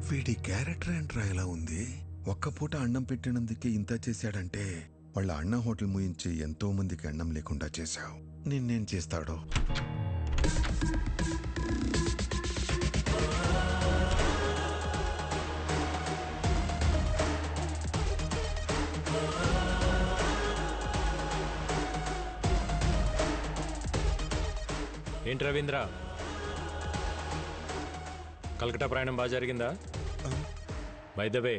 వీడి క్యారెక్టర్ ఏంట్రా ఇలా ఉంది? ఒక్క పూట అన్నం పెట్టినందుకే ఇంత చేశాడంటే వాళ్ళ అన్న హోటల్ ముయించి ఎంతో మందికి అన్నం లేకుండా చేశావు. నిన్నేం చేస్తాడో? ఏంటి రవీంద్ర, కలకటా ప్రయాణం బాగా జరిగిందా? బై ద వే,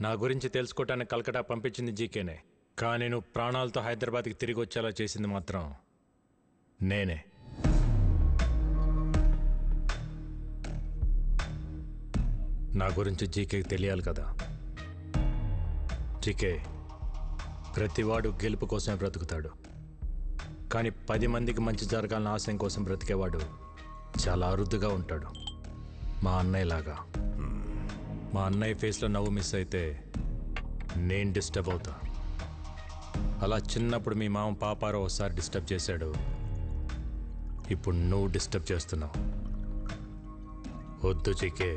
నా గురించి తెలుసుకోవటానికి కలకటా పంపించింది జీకేనే, కానీ నువ్వు ప్రాణాలతో హైదరాబాద్కి తిరిగి వచ్చేలా చేసింది మాత్రం నేనే. నా గురించి జీకేకి తెలియాలి కదా. జీకే, ప్రతివాడు గెలుపు కోసమే బ్రతుకుతాడు, కానీ 10 మందికి మంచి జరగాలని ఆశయం కోసం బ్రతికేవాడు చాలా అరుదుగా ఉంటాడు. మా అన్నయ్యలాగా. మా అన్నయ్య ఫేస్లో నవ్వు మిస్ అయితే నేను డిస్టర్బ్ అవుతా. అలా చిన్నప్పుడు మీ మామ పాపారో ఒకసారి డిస్టర్బ్ చేశాడు, ఇప్పుడు నువ్వు డిస్టర్బ్ చేస్తున్నావు. వద్దు జీకే,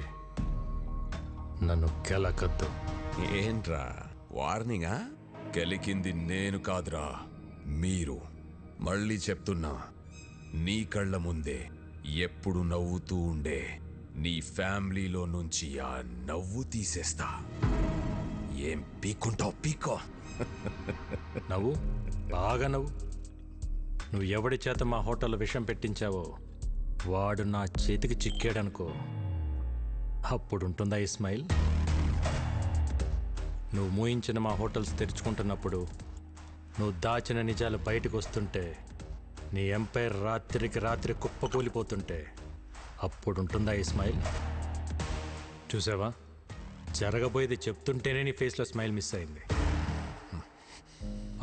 నన్ను కెలకద్దు. ఏంట్రా వార్నింగా? గెలికింది నేను కాదురా, మీరు. మళ్ళీ చెప్తున్నా, నీ కళ్ళ ముందే ఎప్పుడు నవ్వుతూ ఉండే నీ ఫ్యామిలీలో నుంచి ఆ నవ్వు తీసేస్తా. ఏం పీక్కుంటావు పీకో. నవ్వు, బాగా నవ్వు. నువ్వు ఎవడి చేత మా హోటల్లో విషం పెట్టించావో వాడు నా చేతికి చిక్కాడనుకో, అప్పుడుంటుందా ఈ స్మైల్? నువ్వు మూయించిన మా హోటల్స్ తెరుచుకుంటున్నప్పుడు, నువ్వు దాచిన నిజాలు బయటకు వస్తుంటే, నీ ఎంపైర్ రాత్రికి రాత్రి కుప్పకూలిపోతుంటే, అప్పుడుంటుందా ఈ స్మైల్? చూసావా, జరగబోయేది చెప్తుంటేనే నీ ఫేస్లో స్మైల్ మిస్ అయింది.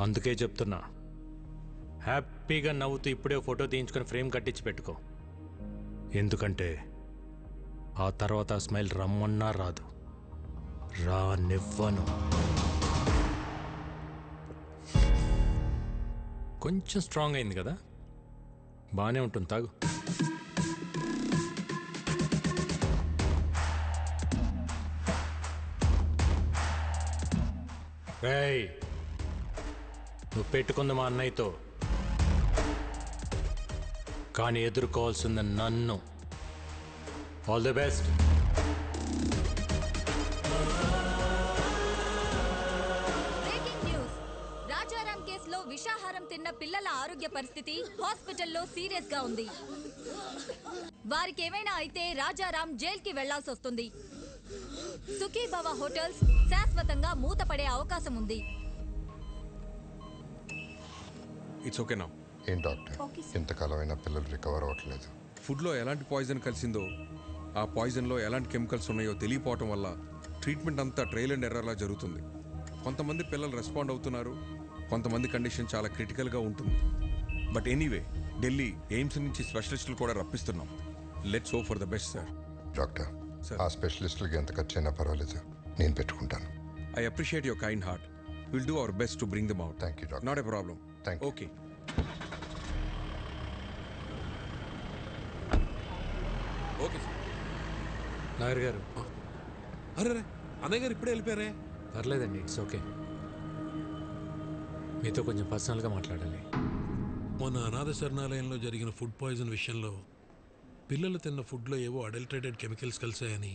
అందుకే చెప్తున్నా, హ్యాపీగా నవ్వుతూ ఇప్పుడే ఫోటో తీయించుకొని ఫ్రేమ్ కట్టించి పెట్టుకో. ఎందుకంటే ఆ తర్వాత ఆ స్మైల్ రమ్మన్నా రాదు, రానివ్వను. కొంచెం స్ట్రాంగ్ అయింది కదా, బాగానే ఉంటుంది, తాగు. రేయ్, నువ్వు పెట్టుకుంది మా అన్నయ్యతో, కానీ ఎదుర్కోవాల్సింది నన్ను. All the best. విషాహారం తిన్న పిల్లల ఆరోగ్య పరిస్థితి హాస్పిటల్లో సీరియస్ గా ఉంది. వారికి ఏమైనా అయితే రాజారాం జైలుకి వెళ్లాల్సి వస్తుంది. సుఖీభవ హోటల్స్ శాశ్వతంగా మూతపడే అవకాశం ఉంది. It's okay now. ఏం డాక్టర్, ఎంతకాలమైనా పిల్లలు రికవర్ అవ్వట్లేదు. ఫుడ్లో ఎలాంటి పాయిజన్ కలిసిందో, ఆ పాయిజన్లో ఎలాంటి కెమికల్స్ ఉన్నాయో తెలియపోవటం వల్ల ట్రీట్మెంట్ అంతా ట్రయల్ అండ్ ఎర్రర్లా జరుగుతుంది. కొంతమంది పిల్లలు రెస్పాండ్ అవుతున్నారు, కొంతమంది కండిషన్ చాలా క్రిటికల్గా ఉంటుంది. బట్ ఎనీవే, ఢిల్లీ ఎయిమ్స్ నుంచి స్పెషలిస్టులు కూడా రప్పిస్తున్నాం. Let's hope for the best sir. Doctor, ఆ స్పెషలిస్టులకి ఎంత ఖర్చు అయినా పర్వాలేదు, నేను పెట్టుకుంటాను. I appreciate your kind heart. Will do our best to bring them out. Thank you doctor. Not a problem. Thank you. Okay. Okay sir. Nagar గారు. అరే అన్నయ్య గారు ఇప్పుడే వెళ్ళిపోయారే? పర్లేదండి, ఇట్స్ ఓకే. మీతో కొంచెం పర్సనల్గా మాట్లాడాలి. మొన్న అనాథ శరణాలయంలో జరిగిన ఫుడ్ పాయిజన్ విషయంలో పిల్లలు తిన్న ఫుడ్లో ఏవో అడల్టరేటెడ్ కెమికల్స్ కలిసాయని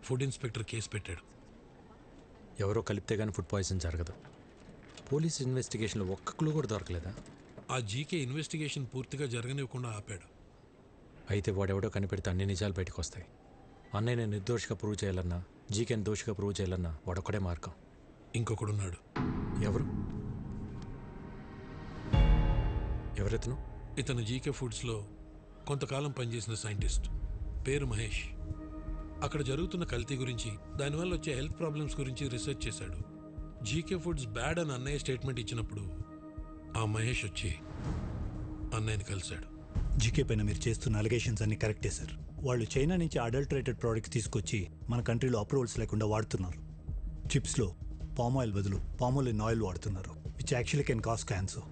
ఫుడ్ ఇన్స్పెక్టర్ కేసు పెట్టాడు. ఎవరో కలిపితే కానీ ఫుడ్ పాయిజన్ జరగదు. పోలీస్ ఇన్వెస్టిగేషన్లో ఒక్క క్లూ కూడా దొరకలేదా? ఆ జీకే ఇన్వెస్టిగేషన్ పూర్తిగా జరగనివ్వకుండా ఆపాడు. అయితే వాడెవడో కనిపెడితే అన్ని నిజాలు బయటకు వస్తాయి. అన్నయ్య నేను నిర్దోషిగా ప్రూవ్ చేయాలన్నా, జీకేని దోషిగా ప్రూవ్ చేయాలన్నా వాడొక్కడే మార్గం. ఇంకొకడున్నాడు. ఎవరు? ఎవరెతను? ఇతను జీకే ఫుడ్స్లో కొంతకాలం పనిచేసిన సైంటిస్ట్, పేరు మహేష్. అక్కడ జరుగుతున్న కల్తీ గురించి, దానివల్ల వచ్చే హెల్త్ ప్రాబ్లమ్స్ గురించి రీసెర్చ్ చేశాడు. జీకే ఫుడ్స్ బ్యాడ్ అని అన్నయ్య స్టేట్మెంట్ ఇచ్చినప్పుడు ఆ మహేష్ వచ్చి అన్నయ్యని కలిశాడు. జీకే పైన మీరు చేస్తున్న అలిగేషన్స్ అన్ని కరెక్టే సార్. వాళ్ళు చైనా నుంచి అడల్టరేటెడ్ ప్రోడక్ట్స్ తీసుకొచ్చి మన కంట్రీలో అప్రూవల్స్ లేకుండా వాడుతున్నారు. చిప్స్లో పామ్ ఆయిల్ బదులు పామోలిన్ ఆయిల్ వాడుతున్నారు, which actually can cause cancer.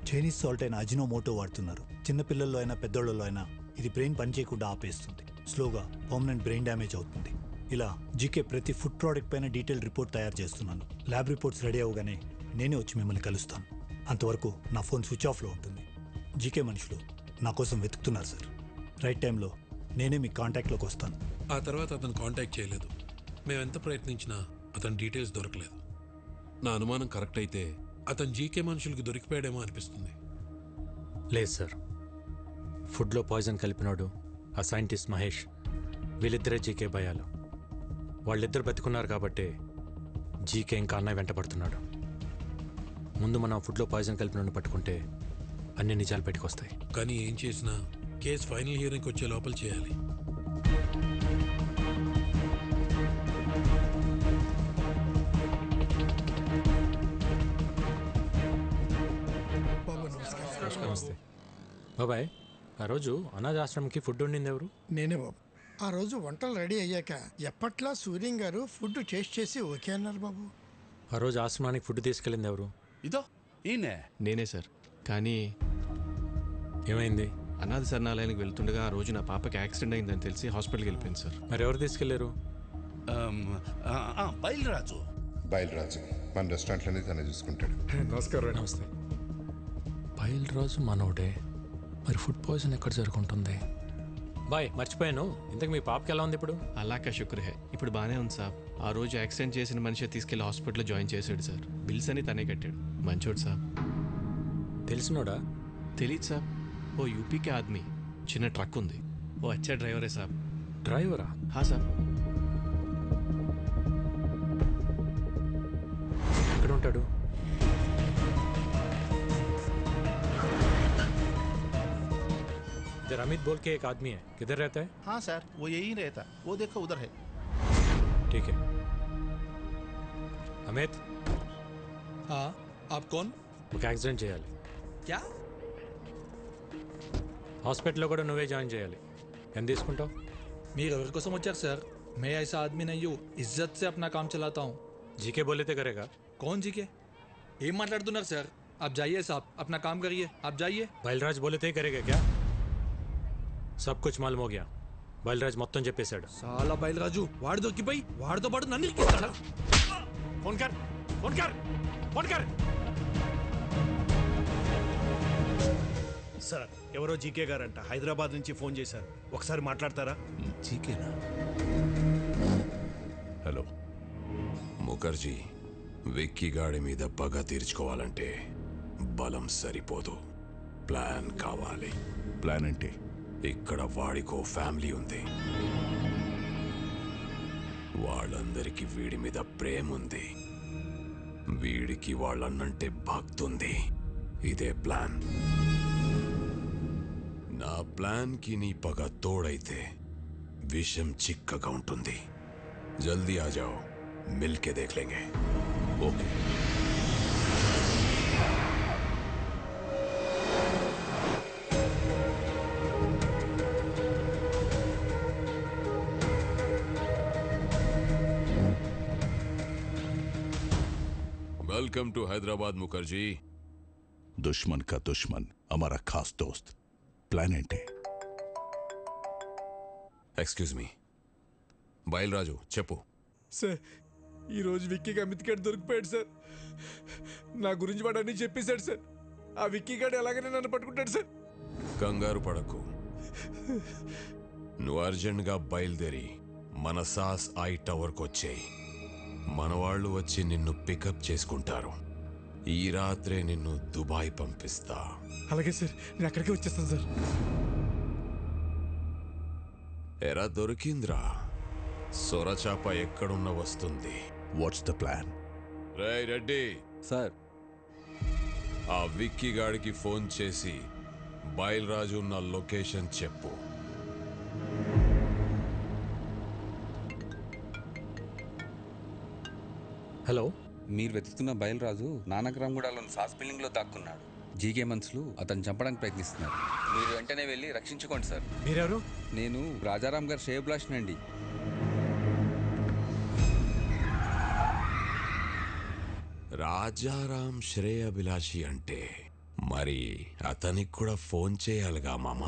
Chinese salt అయిన అజినోమోటో వాడుతున్నారు. చిన్నపిల్లల్లో అయినా పెద్దోళ్ళలో అయినా ఇది బ్రెయిన్ పనిచేయకుండా ఆపేస్తుంది. స్లోగా పర్మనెంట్ బ్రెయిన్ డ్యామేజ్ అవుతుంది. ఇలా జీకే ప్రతి ఫుడ్ ప్రోడక్ట్ పైన డీటెయిల్ రిపోర్ట్ తయారు చేస్తున్నాను. ల్యాబ్ రిపోర్ట్స్ రెడీ అవగానే నేనే వచ్చి మిమ్మల్ని కలుస్తాను. అంతవరకు నా ఫోన్ స్విచ్ ఆఫ్లో ఉంటుంది. జీకే మనుషులు నా కోసం వెతుకుతున్నారు సార్. రైట్ టైంలో నేనే మీ కాంటాక్ట్లోకి వస్తాను. ఆ తర్వాత అతను కాంటాక్ట్ చేయలేదు. మేము ఎంత ప్రయత్నించినా అతని డీటెయిల్స్ దొరకలేదు. నా అనుమానం కరెక్ట్ అయితే అతను జీకే మనుషులకి దొరికిపోయాడేమో అనిపిస్తుంది. లేదు సార్, ఫుడ్లో పాయిజన్ కలిపినాడు ఆ సైంటిస్ట్ మహేష్. వీళ్ళిద్దరే జీకే భయాలు. వాళ్ళిద్దరు బతుకున్నారు కాబట్టి జీకే ఇంకా అన్నయ్య వెంట పడుతున్నాడు. ముందు మనం ఫుడ్లో పాయిజన్ కలిపినోడిని పట్టుకుంటే అన్ని నిజాలు బయటకొస్తాయి. కానీ ఏం చేసినా కేసు ఫైనల్ హియరింగ్కి వచ్చే లోపల చేయాలి. నమస్తే బాబాయ్. ఆ రోజు అనాథాశ్రమంకి ఫుడ్ వండింది ఎవరు? నేనే బాబు. ఆ రోజు వంటలు రెడీ అయ్యాక ఎప్పట్లా సూర్యం గారు ఫుడ్ టేస్ట్ చేసి ఓకే అన్నారు బాబు. ఆ రోజు ఆశ్రమానికి ఫుడ్ తీసుకెళ్ళింది ఎవరు? ఇదో ఈయనే. నేనే సార్. కానీ ఏమైంది? అనాథ శరణాలయానికి వెళ్తుండగా ఆ రోజు నా పాపకి యాక్సిడెంట్ అయిందని తెలిసి హాస్పిటల్కి వెళ్ళిపోయింది సార్. మరి ఎవరు తీసుకెళ్లారు? బయలురాజు. బయలురాజు మన రెస్టారెంట్లోనే తనే చూసుకుంటాడు. నమస్కారం. నమస్తే. బయలురాజు మనోడే. మరి ఫుడ్ పాయిజన్ ఎక్కడ జరుగుంటుంది? బాయ్, మర్చిపోయాను. ఇంతకు మీ పాపకి ఎలా ఉంది ఇప్పుడు? అలాకా శుక్ర హే, ఇప్పుడు బాగానే ఉంది సార్. ఆ రోజు యాక్సిడెంట్ చేసిన మనిషి తీసుకెళ్లి హాస్పిటల్లో జాయిన్ చేశాడు సార్. బిల్స్ అని తనే కట్టాడు. మంచోడు సార్. తెలిసినోడా? తెలీదు సార్. ఓ యూపీకే ఆద్మీ, చిన్న ట్రక్ ఉంది. ఓ అచ్చా డ్రైవరే సార్. డ్రైవరా? హా సార్. ఎక్కడ ఉంటాడు? इधर अमित बोल के एक आदमी है, किधर रहता है? हाँ सर, वो यही रहता. वो देखो उधर है. ठीक है. अमित, हाँ, आप कौन? ఒక యాక్సిడెంట్ చేయాలి. क्या? హాస్పిటల్లో కూడా నువ్వే జాయిన్ చేయాలి. ఎంత తీసుకుంటావు? మీరు ఎవరి కోసం వచ్చారు సార్? मैं ऐसा आदमी नहीं हूँ, इज्जत से अपना काम चलाता हूँ. జీకే बोले करेगा. कौन जी के? ఏం మాట్లాడుతున్నారు సార్? आप जाइए साहब, अपना काम करिए. आप जाइए. బయల్రాజ్ बोले करेगा क्या? सब कुछ मालूम हो गया. బయల్రాజ్ మొత్తం చెప్పేశాడు. సాలా బయలురాజు వాడు దొరికిపోయి వాడితో పాటు నన్ను ఇరికిస్తాడా? ఫోన్ కర్, ఫోన్ కర్, ఫోన్ కర్. సార్, ఎవరో జీకే గారంట హైదరాబాద్ నుంచి ఫోన్ చేశారు. ఒకసారి మాట్లాడతారా? జీకేనా? హలో ముఖర్జీ, విక్కీ గాడి మీద పగ తీర్చుకోవాలంటే బలం సరిపోదు, ప్లాన్ కావాలి. ప్లాన్ అంటే? ఇక్కడ వాడికో ఫ్యామిలీ ఉంది. వాళ్ళందరికీ వీడి మీద ప్రేమ ఉంది. వీడికి వాళ్ళన్నంటే భక్తుంది. ఇదే ప్లాన్. నా ప్లాన్కి నీ పగ తోడైతే విషం చిక్కగా ఉంటుంది. జల్దీ ఆ జాओ, మిల్కే దేఖ్ లేంగే. Okay. Welcome to Hyderabad Mukherjee. दुश्मन का दुश्मन हमारा खास दोस्त. प्लान ఏంటి? ఎక్స్క్యూజ్ మీ, బయల్రాజు చెప్పు. సార్, ఈరోజు విక్కీకి అమిత్ గారు దొరికిపోయాడు సార్. నా గురించి వాడు అన్నీ చెప్పేశాడు సార్. ఆ విక్కీ గారు ఎలాగైనా నన్ను పట్టుకుంటాడు సార్. కంగారు పడకు. నువ్వు అర్జెంట్గా బయలుదేరి మన సాస్ ఐ టవర్కి వచ్చేయి. మన వాళ్ళు వచ్చి నిన్ను పికప్ చేసుకుంటారు. ఈ రాత్రే నిన్ను దుబాయ్ పంపిస్తా. అలాగే సార్, నేను అక్కడికే వచ్చేస్తాను సార్. ఎరా దొరికింద్రా, సొరచాప ఎక్కడున్న వస్తుంది. What's the plan? రేయ్ రెడ్డి సార్, ఆ విక్కీ గాడికి ఫోన్ చేసి బయల్రాజు ఉన్న లొకేషన్ చెప్పు. హలో, మీరు వెతుకుతున్న బయలురాజు నానక్రామ్గూడలోని సాస్ బిల్డింగ్ లో దాక్కున్నాడు. జీకే మనుషులు అతను చంపడానికి ప్రయత్నిస్తున్నారు. మీరు వెంటనే వెళ్ళి రక్షించుకోండి సార్. మీరెవరు? నేను రాజారాం గారు శ్రేయభిలాష్ నండి. రాజారాం శ్రేయభిలాషి అంటే మరి అతనికి కూడా ఫోన్ చేయాలిగా మామ.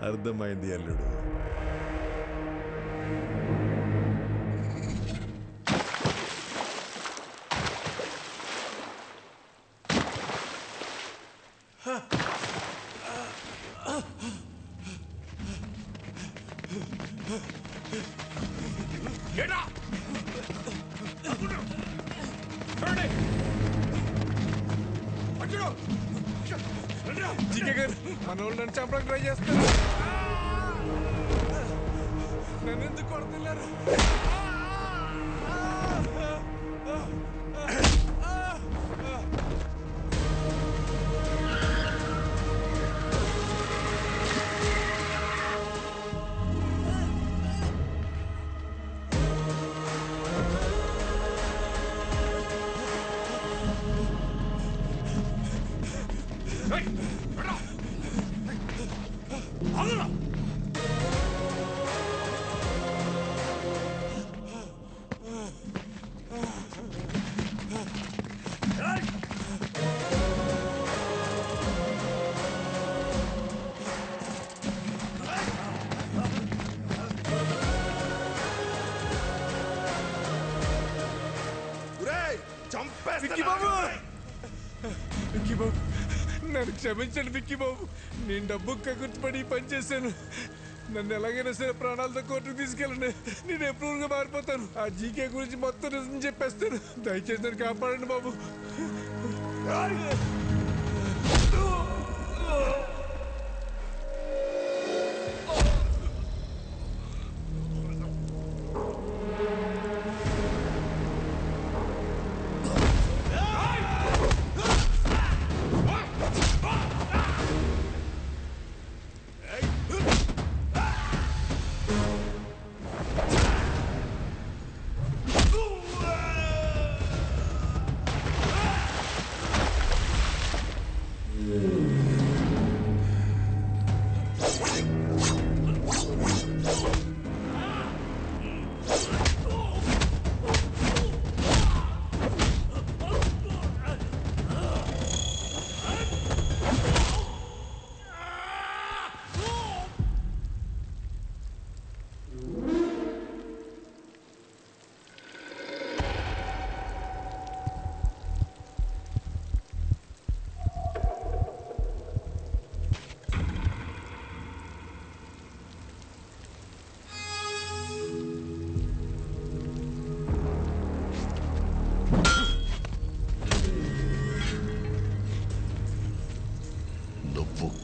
అర్థమైంది అల్లుడు. జీకే గారు మన వాళ్ళు నన్ను చంపడానికి ట్రై చేస్తారు. నన్ను ఎందుకు కొడుతున్నారు? విక్కీ బాబు, విక్కీ బాబు, నన్ను క్షమించండి విక్కీ బాబు. నేను డబ్బు కక్కుర్తిపడి పని చేశాను. నన్ను ఎలాగైనా సరే ప్రాణాలతో కోర్టుకు తీసుకెళ్ళండి. నేను ఎప్రూవ్గా మారిపోతాను. ఆ జీకే గురించి మొత్తం నిజం చెప్పేస్తాను. దయచేసి నన్ను కాపాడండి బాబు.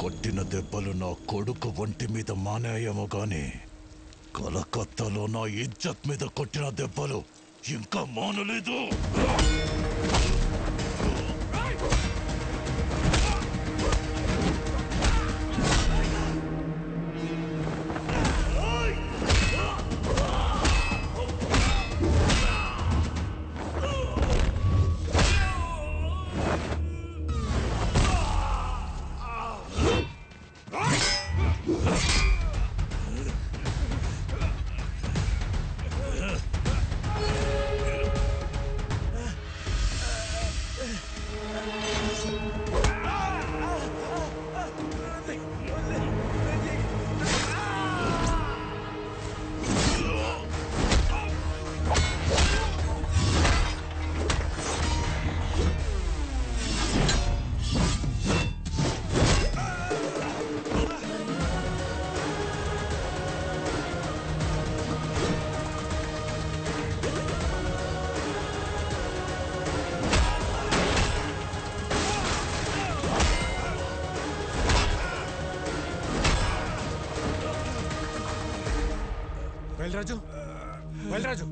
కొట్టిన దెబ్బలు నా కొడుకు ఒంటి మీద మానేయేమో గాని కలకత్తాలో నా ఇజ్జత్ మీద కొట్టిన దెబ్బలు ఇంకా మానలేదు. బయలురాజు, బయలురాజు,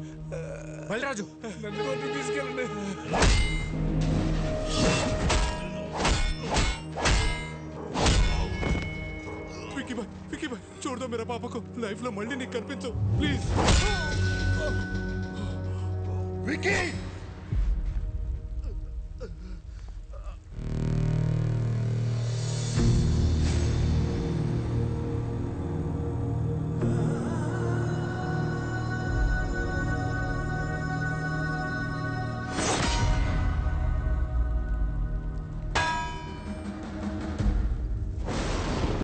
బయలురాజు, నన్ను కోర్టుకు తీసుకెళ్ళండి. విక్కీ భాయ్, విక్కీ భాయ్, చూడదా मेरा पापा को लाइफ లో మళ్ళీ నీకు కనిపించు ప్లీజ్. విక్కీ